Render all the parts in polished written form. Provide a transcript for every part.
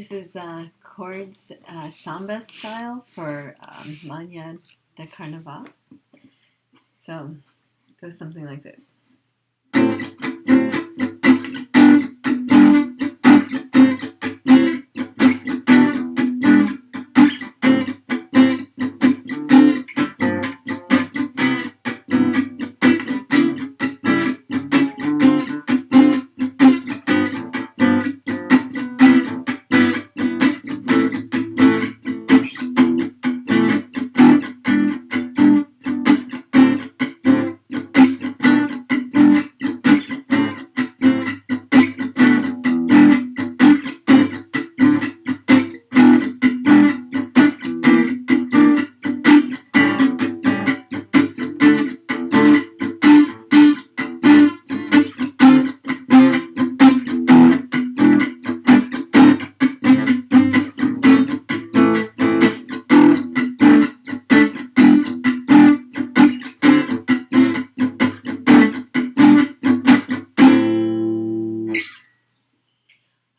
This is chords Samba style for Manha de Carnival. So it goes something like this.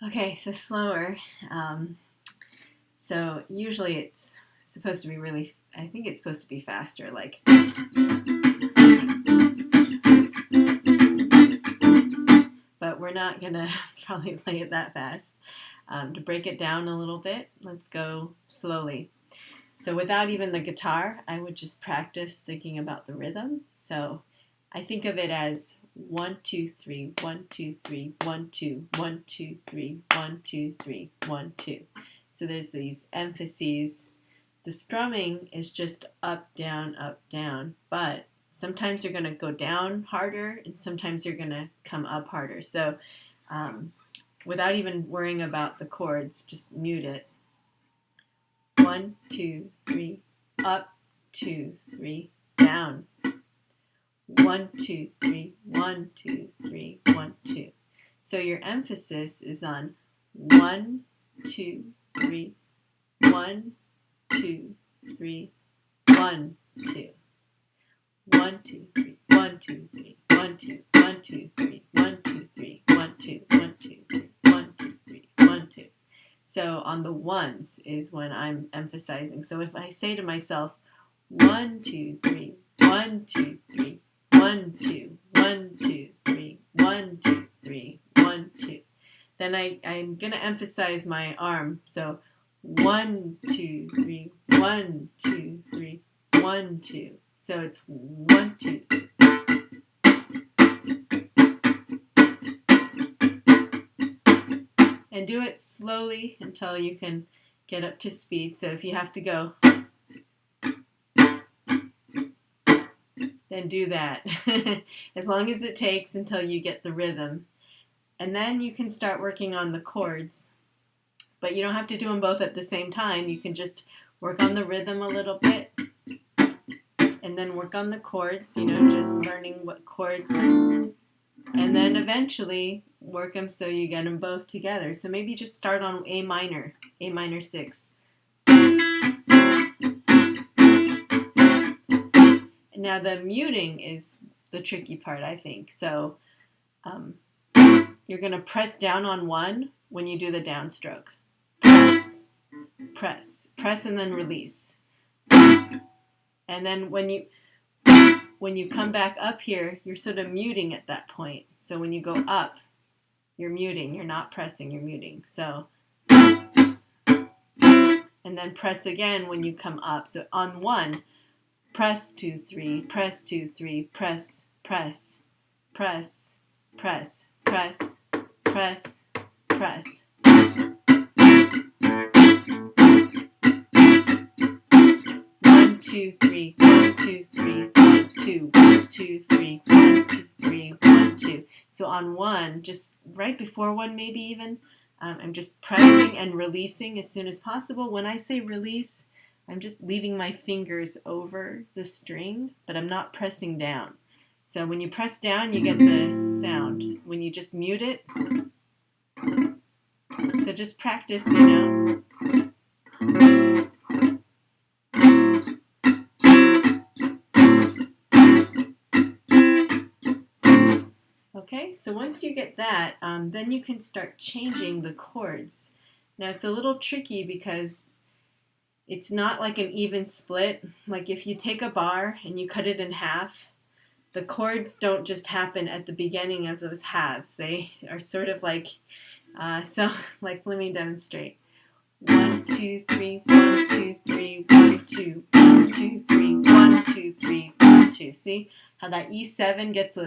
Okay, so slower. So usually it's supposed to be really, I think it's supposed to be faster, like. But we're not going to probably play it that fast. To break it down a little bit, let's go slowly. So without even the guitar, I would just practice thinking about the rhythm. So I think of it as 1, 2, 3, 1, 2, 3, 1, 2, 1, 2, 3, 1, 2, 3, 1, 2. So there's these emphases. The strumming is just up, down, but sometimes you're going to go down harder and sometimes you're going to come up harder. So without even worrying about the chords, just mute it. 1, 2, 3, up, 2, 3, down. 1, 2, 3, 1, 2, 3, 1, 2. So your emphasis is on 1, 2, 3, 1, 2, 3, 1, 2. 1, 2, 3, 1, 2, 3, 1, 2, 1, 2, 3, 1, 2, 3, 1, 2, 1, 2, 3, 1, 2, 3, 1, 2. So on the ones is when I'm emphasizing. So if I say to myself, 1, 2, 3, 1, 2, 3, 1, 2, 1, 2, 3, 1, 2, 3, 1, 2. Then I'm going to emphasize my arm. So 1, 2, 3, 1, 2, 3, 1, 2. So it's 1, 2. And do it slowly until you can get up to speed. So if you have to go, then do that. As long as it takes until you get the rhythm. And then you can start working on the chords. But you don't have to do them both at the same time. You can just work on the rhythm a little bit and then work on the chords, just learning what chords. And then eventually work them so you get them both together. So maybe just start on A minor 6. Now the muting is the tricky part, I think. So you're going to press down on 1 when you do the downstroke. Press, and then release. And then when you come back up here, you're sort of muting at that point. So when you go up, you're muting. You're not pressing, you're muting. So, and then press again when you come up. So on 1, press 2, 3, press 2, 3, press, press, press, press, press, press, press. 1, 2, 3, 1, 2, 3, 1, 2, 1, 2, 3, 1, 2, 3, 1, 2. So on 1, just right before 1 maybe even, I'm just pressing and releasing as soon as possible. When I say release, I'm just leaving my fingers over the string, but I'm not pressing down. So when you press down, you get the sound. When you just mute it, so just practice, Okay, so once you get that, then you can start changing the chords. Now it's a little tricky because it's not like an even split. Like if you take a bar and you cut it in half, the chords don't just happen at the beginning of those halves. They are sort of like, like let me demonstrate. 1, 2, 3, 1, 2, 3, 1, 2, 1, 2, 3, 1, 2, 3, 1, 2. See how that E7 gets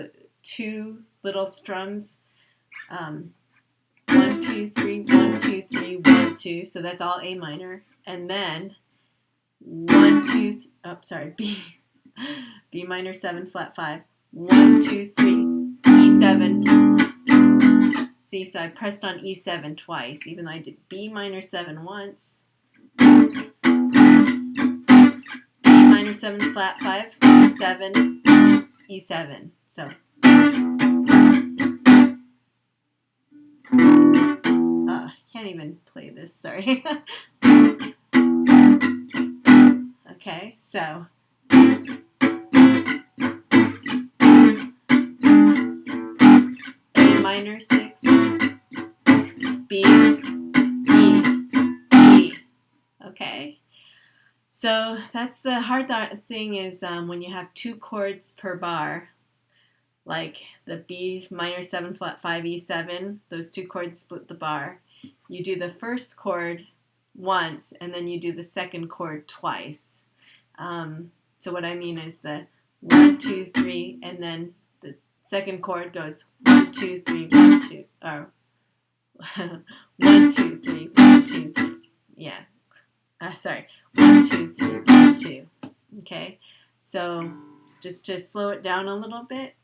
two little strums? 1, 2, 3, 1, 2, 3, 1, 2. So that's all A minor. And then 1, 2, B minor 7 flat 5. 1, 2, 3, E7. See, so I pressed on E7 twice, even though I did B minor 7 once. B minor 7 flat 5, E7, E7. So. Can't even play this, sorry. Okay, so. A minor 6, B, E, E. Okay, so that's the hard thing is when you have two chords per bar, like the B minor 7 flat 5 E7, those two chords split the bar. You do the first chord once and then you do the second chord twice. So what I mean is the 1, 2, 3, and then the second chord goes 1, 2, 3, 1, 2, or 1, 2, 3, 1, 2, 3. Yeah. Sorry. 1, 2, 3, 1, 2. Okay. So just to slow it down a little bit.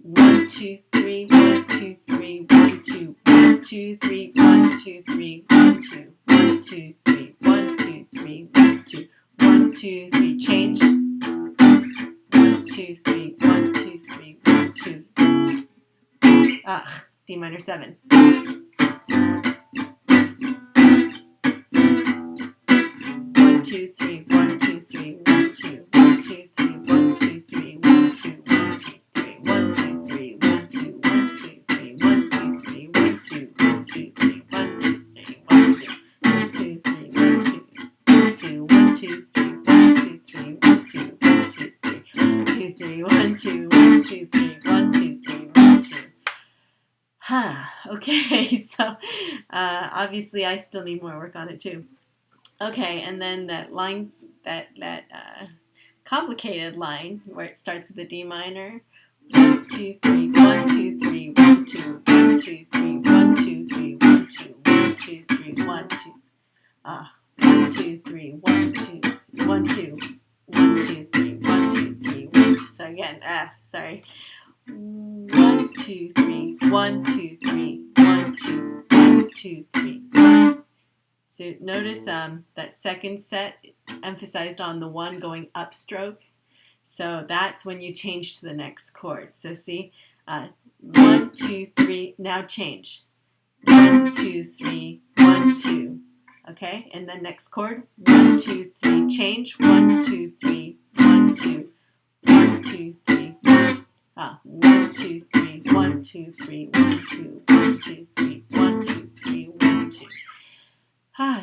1, 2, 3, 1, 2, 3, 1, 2, 1, 2, 3, 1, 2, 3, 1, 2, 1, 2, 3, 1, 2, 3, 1, 2, 1, 2, 3, change. 1, 2, 3, 1, 2, 3, 1, 2. D minor 7. 1, 2, 3, 1, 2, 3, 1, 2, 1, 2, 3, 1, 2, 3, 1, 2, 1, 2, 3, 1, 2, 3, 1, 2, 1, 2, 3, 1, 2, 3, 1, 2, 1, 2, 3, 1, 2, 3, 1, 2, 1, 2, 3, 1, 2, 1, 2, 1, 2, 3, 1, 2, 3, 1, 2, 1, 2, 3, 1, 2, 3, 1, 2, 1, 2, 3, 1, 2, 3, 1, 2. Okay, so obviously I still need more work on it too. Okay, and then that line, that complicated line where it starts with the D minor. 1, 2, 3, 1, 2, 3, 1, 2, 1, 2, 3, 1, 2, 3, 1, 2, 1, 2, 3, 1, 2. 1, 2, 3, 1, 2, 1, 2, 1, 2, 3, 1, 2, 3, 1, 2. So again, sorry. 1, 2, 3, 1, 2, 3, 1, 2, 1, 2, 3. So notice that second set emphasized on the one going upstroke. So that's when you change to the next chord. So see, 1, 2, 3, now change. 1, 2, 3, 1, 2. Okay, and then next chord, 1, 2, 3, change. 1, 2, 3, 1, 2, 1, 2, 3. 1, 2, 3, 1, 2, 3, 1, 2, 1, 2, 3, 1, 2, 3, 1, 2.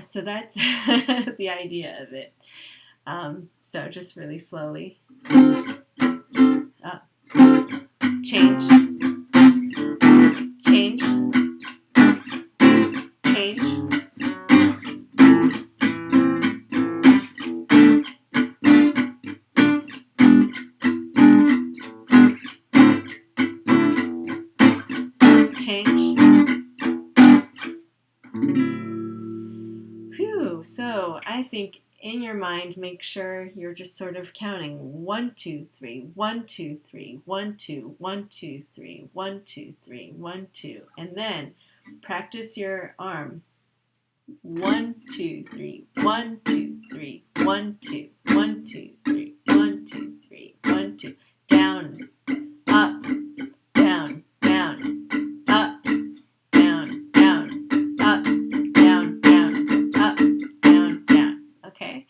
So that's the idea of it. So just really slowly. Change. Change. Change. Change. Phew, so I think in your mind, make sure you're just sort of counting 1, 2, 3, 1, 2, 3, 1, 2, 1, 2, 3, 1, 2, 3, 1, 2, and then practice your arm. 1, 2, 3, 1, 2, 3, 1, 2, 1, 2, 3, 1, 2, 3, 1, 2, down, up, down, down, up, down, down, up, down, down, up, down, down. Okay?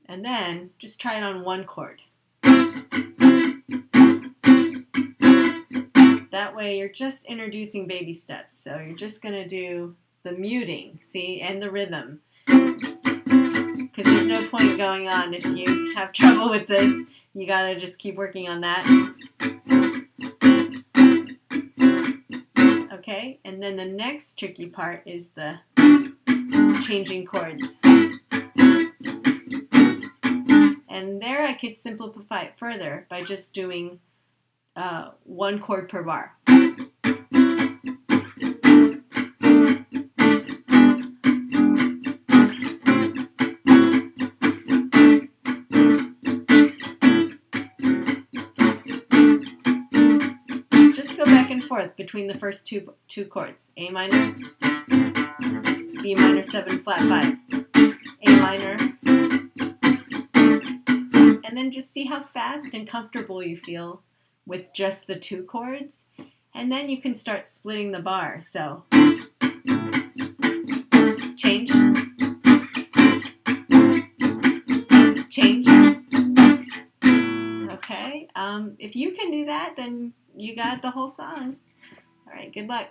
And then just try it on one chord. That way you're just introducing baby steps. So you're just going to do the muting, see, and the rhythm. Because there's no point going on if you have trouble with this. You got to just keep working on that. Okay, and then the next tricky part is the changing chords. And there I could simplify it further by just doing one chord per bar. Just go back and forth between the first two chords. A minor, B minor 7 flat 5, A minor, and then just see how fast and comfortable you feel with just the two chords, and then you can start splitting the bar. So change, change. Okay, if you can do that, then you got the whole song. All right, good luck.